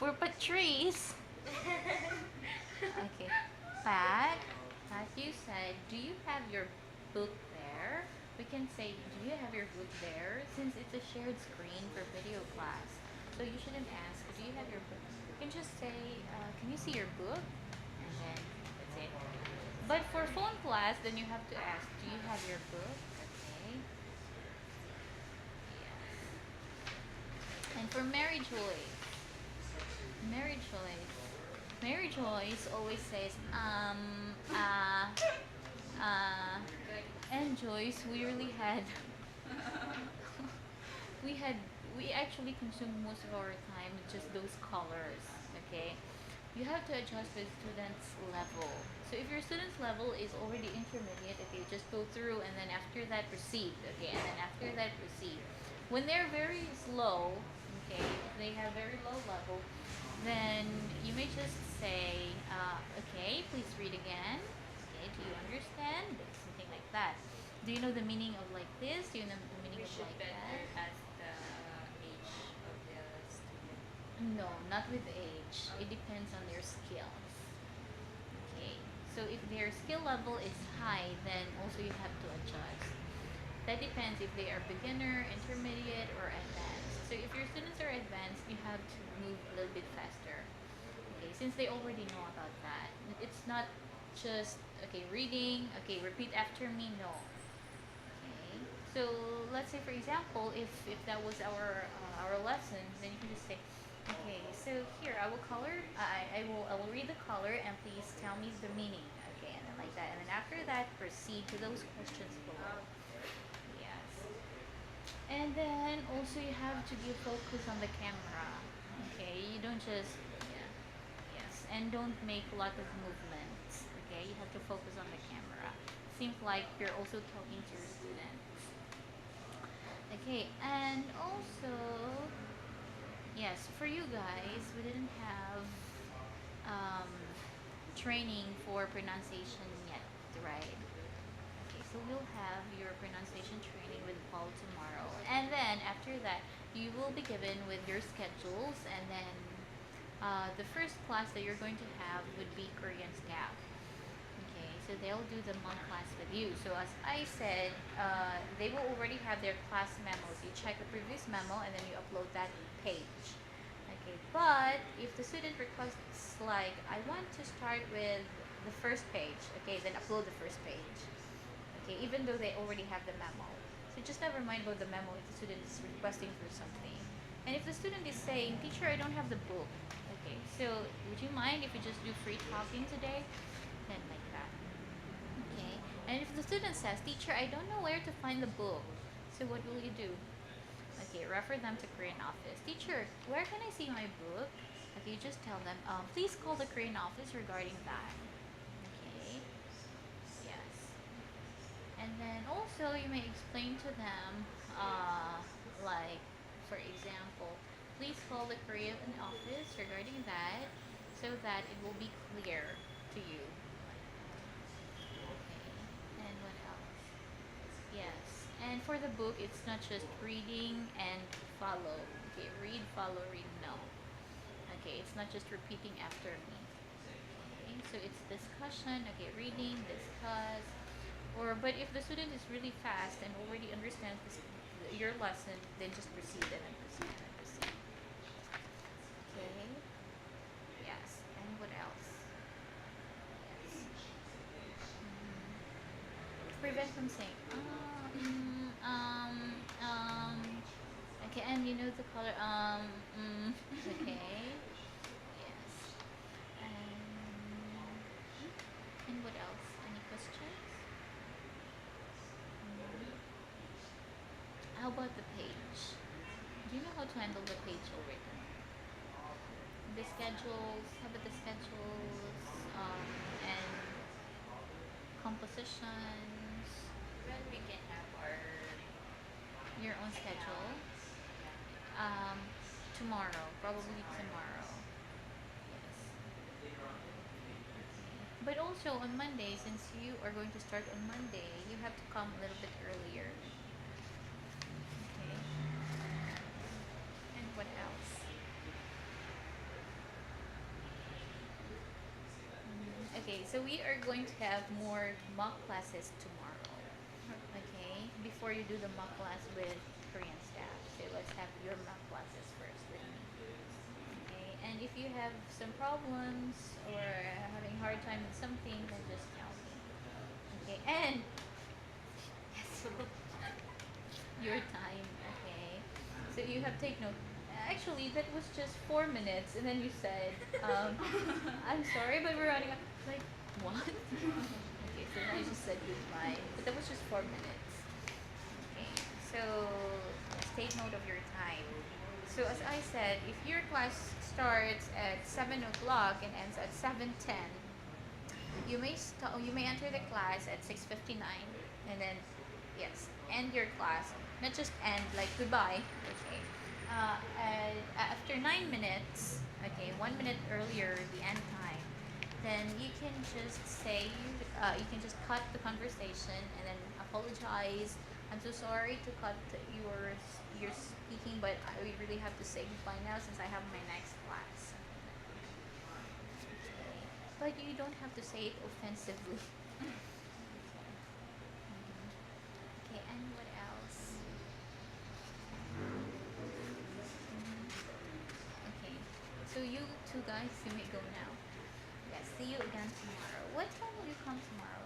For Patrice. Okay. Pat, as you said, do you have your book there? We can say, do you have your book there? Since it's a shared screen for video class. So you shouldn't ask, do you have your book? You can just say, can you see your book? And then that's it. But for phone class, then you have to ask, do you have your book? Okay. Yes. And for Mary Joyce, Mary Joyce, Mary Joyce always says, uh, and Joyce, we really had, we had, we actually consumed most of our time with just those colors, okay? You have to adjust with student's level. So if your student's level is already intermediate, okay, just go through and then after that proceed, okay, and then after that proceed. When they're very slow, okay, they have very low level, then you may just say, okay, please read again. Okay, do you understand? Something like that. Do you know the meaning of like this? Do you know the meaning We of should like better that? ask the age of the student. No, not with age. It depends on their skills. Okay. So if their skill level is high, then also you have to adjust. That depends if they are beginner, intermediate, or advanced. So if your students are advanced, you have to move a little bit faster. Okay, since they already know about that. It's not just okay, reading, okay, repeat after me, no. Okay. So let's say for example, if that was our lesson, then you can just say, okay, so here I will color I will read the color and please tell me the meaning. Okay, and then like that. And then after that proceed to those questions below. Yes. And then also you have to give focus on the camera. Okay, you don't just yeah. Yes, and don't make a lot of movements. Okay, you have to focus on the camera. Seems like you're also talking to your students. Okay, and also yes, for you guys, we didn't have um, training for pronunciation yet, right? Okay, so we'll have your pronunciation training with Paul tomorrow. And then after that, you will be given with your schedules. And then the first class that you're going to have would be Korean staff. Okay, so they'll do the month class with you. So as I said, they will already have their class memos. You check the previous memo and then you upload that page. Okay, but if the student requests like, I want to start with the first page, okay, then upload the first page. Okay, even though they already have the memo. So just never mind about the memo if the student is requesting for something. And if the student is saying, teacher, I don't have the book. Okay, so would you mind if we just do free talking today? Then like that. Okay, and if the student says, teacher, I don't know where to find the book. So what will you do? Okay, refer them to Korean office. Teacher, where can I see my book? Okay, you just tell them, please call the Korean office regarding that. Okay, yes. And then also you may explain to them, like, for example, please call the Korean office regarding that so that it will be clear to you. Okay. And what else? Yes. And for the book, it's not just reading and follow. Okay, read, follow, read, no. Okay, it's not just repeating after me. Okay, so it's discussion. Okay, reading, discuss. Or but if the student is really fast and already understands your lesson, then just proceed and then proceed and then proceed. Okay. Yes. And what else? Yes. Prevent from saying okay, and you know the color okay. Yes. And what else? Any questions? How about the page? Do you know how to handle the page already? The schedules, how about the schedules, and compositions, When we can have our your own now. schedule? Um, tomorrow, probably tomorrow. Yes. But also on Monday, since you are going to start on Monday, you have to come a little bit earlier. Okay. And what else? Okay, so we are going to have more mock classes tomorrow. Okay, before you do the mock class with Korean staff, so let's have your mock classes first with me. Okay, and if you have some problems or having hard time with something, then just tell me. Okay, and your time. Okay, so you have take note. Actually, that was just 4 minutes, and then you said, "I'm sorry, but we're running out." Like what? Okay, so then I just said goodbye, but that was just 4 minutes. Okay, so let's take note of your time. So as I said, if your class starts at 7 o'clock and ends at 7:10, you may enter the class at 6:59, and then yes, end your class. Not just end like goodbye. Okay. And after 9 minutes, okay, 1 minute earlier the end time, then you can just say you can just cut the conversation and then apologize. I'm so sorry to cut your speaking, but we really have to say goodbye now since I have my next class. But you don't have to say it offensively. Okay, and what else? Okay, so you two guys, you may go now. Yes, see you again tomorrow. What time will you come tomorrow?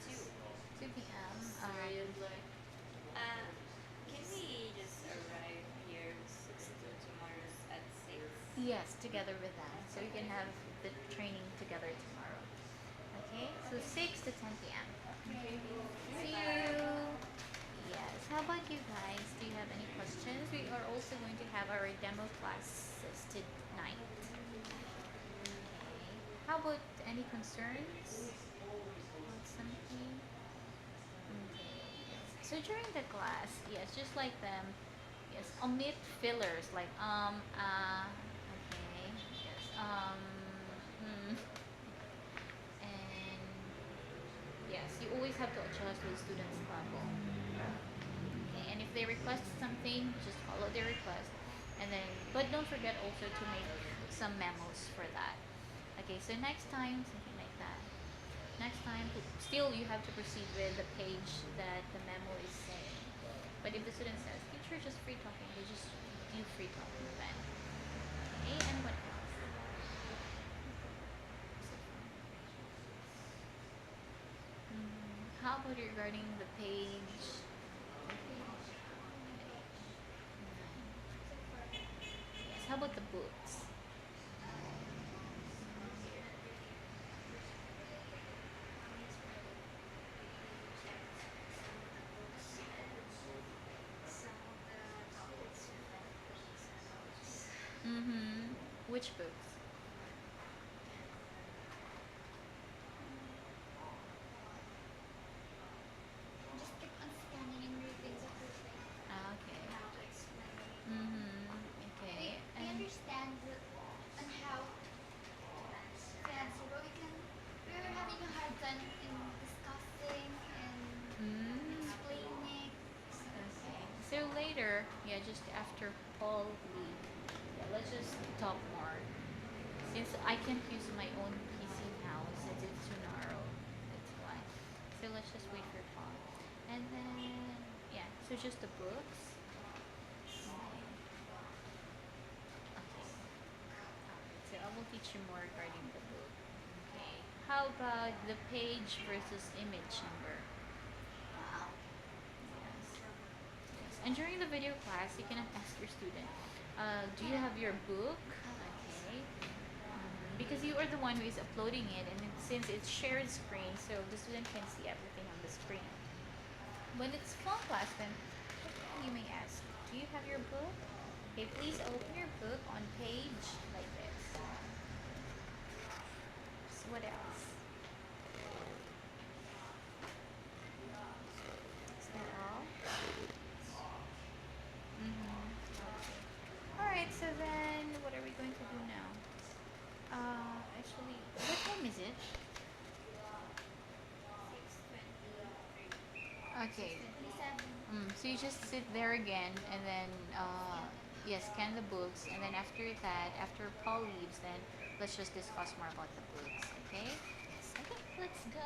Two. 2 p.m. Seriously. Can we just arrive here to tomorrow's at 6? Yes, together with them. So you can have the training together tomorrow. Okay, so 6 to 10 p.m. See you. Yes. How about you guys? Do you have any questions? We are also going to have our demo classes tonight. Okay. How about any concerns? Want something? Okay. So during the class, yes, just like them, yes, omit fillers like okay, yes, and yes, you always have to adjust with students' level. Okay, and if they request something, just follow their request, and then but don't forget also to make some memos for that. Okay, so next time something like that. Next time, still you have to proceed with the page that the memo is saying. But if the student says, teacher, just free talking, they just do free talking then. Okay, and what else? How about regarding the page? Yes, how about the books? Mm-hmm. Which books? Just keep on scanning and reading the perfect Ah, okay. how to explain it. Mm-hmm. Okay. We understand on how to answer, but we're having a hard time in discussing and Mm. explaining. Okay. So later, yeah, just after Paul leave, yeah, let's just talk more. Since I can't use my own PC now, since it's too narrow, that's why. So let's just wait for Paul. And then, yeah, so just the books. Okay. Okay. Alright, so I will teach you more regarding the book. Okay. How about the page versus image number? Yes. Yes. And during the video class, you can ask your student, do you have your book? Okay. Because you are the one who is uploading it, and since it's shared screen, so the student can see everything on the screen. When it's phone class, then you may ask, do you have your book? Okay, please open your book on page like this. So what else? Is that all? Alright, so then what are we going to do now? Actually, what time is it? 6:23. Okay. 6:27. So you just sit there again and then yes, scan the books, and then after that, after Paul leaves, then let's just discuss more about the books, okay? Let's go.